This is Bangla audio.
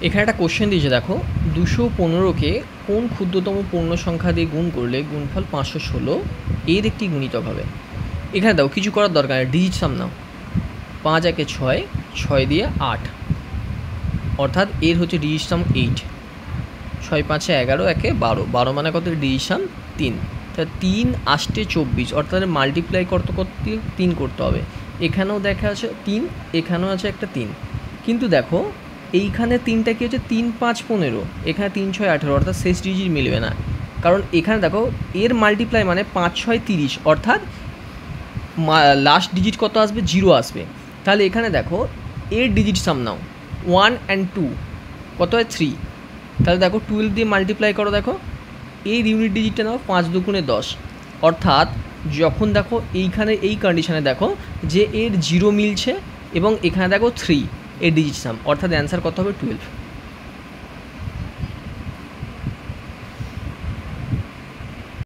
এখানে একটা কোশ্চেন দিয়েছে, দেখো 215কে কোন ক্ষুদ্রতম পূর্ণ সংখ্যা দিয়ে গুণ করলে গুণফল 516 এর একটি গুণিতক হবে। এখানে দাও কিছু করার দরকার নেই, ডিজিট সাম নাও। 5 একে 6, 6 দিয়ে 8, অর্থাৎ এর হচ্ছে ডিজিট সাম 8। 6 5 11, একে 12, 12 মানে কত? ডিজিট সাম 3। তা 3 8 24, অর্থাৎ মাল্টিপ্লাই করতে করতে 3 করতে হবে। এখানেও দেখা আছে 3, এখানেও আছে একটা 3, কিন্তু দেখো এইখানে 3টা কী হচ্ছে 3 5 15, এখানে 3 6 18, অর্থাৎ শেষ ডিজিট মিলবে না। কারণ এখানে দেখো এর মাল্টিপ্লাই মানে 5 6 30, অর্থাৎ লাস্ট ডিজিট কত আসবে? 0 আসবে। তাহলে এখানে দেখো এর ডিজিট সাম নাও, 1 and 2 কত হয়? 3। তাহলে দেখো 12 দিয়ে মাল্টিপ্লাই করো, দেখো এর ইউনিট ডিজিটটা নাও, 5 দুগুণে 10, অর্থাৎ যখন দেখো এইখানে এই কন্ডিশনে দেখো যে এর 0 মিলছে এবং এখানে দেখো 3 এর ডিজিট সাম, অর্থাৎ অ্যান্সার কত হবে? 12।